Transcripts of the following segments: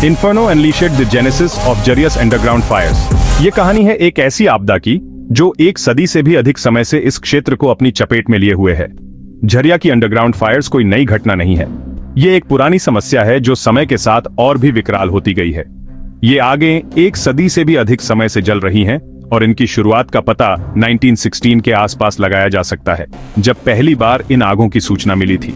Inferno unleashed the genesis of जरियस underground fires. ये कहानी है एक ऐसी आपदा की जो एक सदी से भी अधिक समय से इस क्षेत्र को अपनी चपेट में लिए हुए है। झरिया की अंडरग्राउंड फायर्स कोई नई घटना नहीं है। ये एक पुरानी समस्या है जो समय के साथ और भी विकराल होती गई है। ये आगे एक सदी से भी अधिक समय से जल रही हैं और इनकी शुरुआत का पता 1916 के आसपास लगाया जा सकता है, जब पहली बार इन आगों की सूचना मिली थी।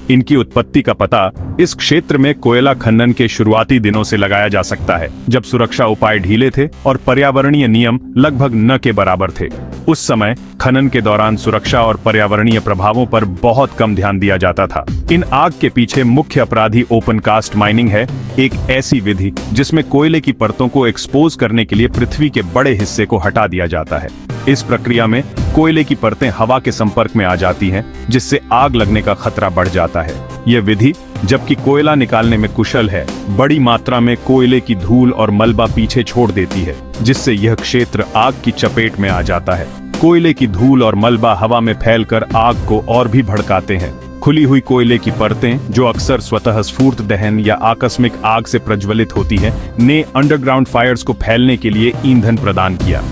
इनकी उत्पत्ति का पता इस क्षेत्र में कोयला खनन के शुरुआती दिनों से लगाया जा सकता है, जब सुरक्षा उपाय ढीले थे और पर्यावरणीय नियम लगभग न के बराबर थे। उस समय खनन के दौरान सुरक्षा और पर्यावरणीय प्रभावों पर बहुत कम ध्यान दिया जाता था। इन आग के पीछे मुख्य अपराधी ओपन कास्ट माइनिंग है, एक ऐसी विधि जिसमें कोयले की परतों को एक्सपोज करने के लिए पृथ्वी के बड़े हिस्से को हटा दिया जाता है। इस प्रक्रिया में कोयले की परतें हवा के संपर्क में आ जाती हैं, जिससे आग लगने का खतरा बढ़ जाता है। यह विधि, जबकि कोयला निकालने में कुशल है, बड़ी मात्रा में कोयले की धूल और मलबा पीछे छोड़ देती है, जिससे यह क्षेत्र आग की चपेट में आ जाता है। कोयले की धूल और मलबा हवा में फैलकर आग को और भी भड़काते हैं। खुली हुई कोयले की परतें, जो अक्सर स्वतः स्फूर्त दहन या आकस्मिक आग से प्रज्वलित होती हैं, ने अंडरग्राउंड फायर्स को फैलने के लिए ईंधन प्रदान किया।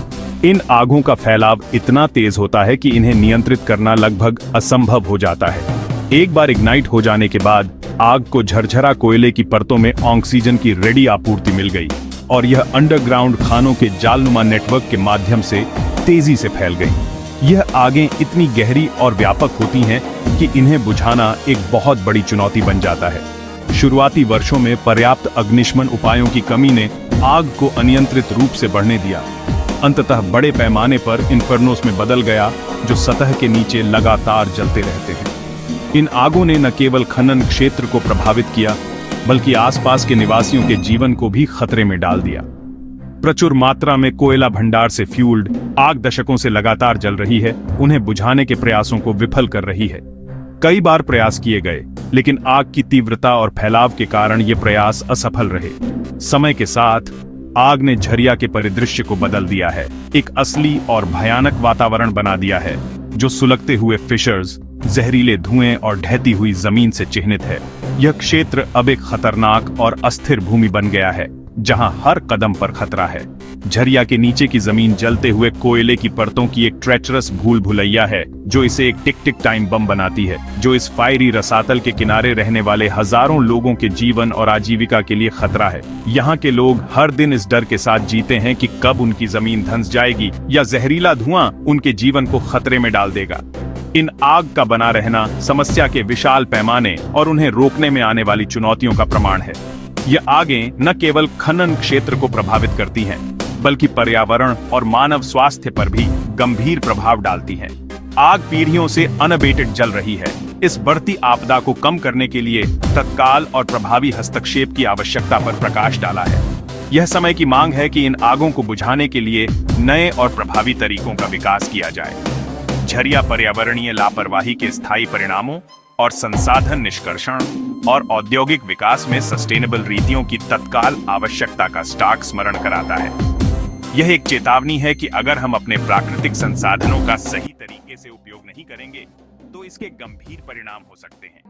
इन आगों का फैलाव इतना तेज होता है कि इन्हें नियंत्रित करना लगभग असंभव हो जाता है। एक बार इग्नाइट हो जाने के बाद आग को झरझरा कोयले की परतों में ऑक्सीजन की रेडी आपूर्ति मिल गई और यह अंडरग्राउंड खानों के जालनुमा नेटवर्क के माध्यम से तेजी से फैल गई। यह आगें इतनी गहरी और व्यापक होती हैं कि इन्हें बुझाना एक बहुत बड़ी चुनौती बन जाता है। शुरुआती वर्षों में पर्याप्त अग्निशमन उपायों की कमी ने आग को अनियंत्रित रूप से बढ़ने दिया। अंततः बड़े पैमाने पर इन्फर्नोस में बदल गया, जो सतह के नीचे लगातार जलते रहते हैं। इन आगों ने न केवल खनन क्षेत्र को प्रभावित किया, बल्कि आसपास के निवासियों के जीवन को भी खतरे में डाल दिया। प्रचुर मात्रा में कोयला भंडार से फ्यूल्ड आग दशकों से लगातार जल रही है, उन्हें बुझाने के प्रयासों को विफल कर रही है। कई बार प्रयास किए गए, लेकिन आग की तीव्रता और फैलाव के कारण ये प्रयास असफल रहे। समय के साथ आग ने झरिया के परिदृश्य को बदल दिया है, एक असली और भयानक वातावरण बना दिया है, जो सुलगते हुए फिशर्स, जहरीले धुएं और ढहती हुई जमीन से चिह्नित है। यह क्षेत्र अब एक खतरनाक और अस्थिर भूमि बन गया है, जहां हर कदम पर खतरा है। झरिया के नीचे की जमीन जलते हुए कोयले की परतों की एक ट्रेचरस भूल भुलैया है, जो इसे एक टिक टिक टाइम बम बनाती है, जो इस फायरी रसातल के किनारे रहने वाले हजारों लोगों के जीवन और आजीविका के लिए खतरा है। यहाँ के लोग हर दिन इस डर के साथ जीते हैं कि कब उनकी जमीन धंस जाएगी या जहरीला धुआं उनके जीवन को खतरे में डाल देगा। इन आग का बना रहना समस्या के विशाल पैमाने और उन्हें रोकने में आने वाली चुनौतियों का प्रमाण है। ये आगें न केवल खनन क्षेत्र को प्रभावित करती हैं, बल्कि पर्यावरण और मानव स्वास्थ्य पर भी गंभीर प्रभाव डालती हैं। आग पीढ़ियों से अनअबेटेड जल रही है। इस बढ़ती आपदा को कम करने के लिए तत्काल और प्रभावी हस्तक्षेप की आवश्यकता पर प्रकाश डाला है। यह समय की मांग है कि इन आगों को बुझाने के लिए नए और प्रभावी तरीकों का विकास किया जाए। झरिया पर्यावरणीय लापरवाही के स्थायी परिणामों और संसाधन निष्कर्षण और औद्योगिक विकास में सस्टेनेबल रीतियों की तत्काल आवश्यकता का स्टार्क स्मरण कराता है। यह एक चेतावनी है कि अगर हम अपने प्राकृतिक संसाधनों का सही तरीके से उपयोग नहीं करेंगे, तो इसके गंभीर परिणाम हो सकते हैं।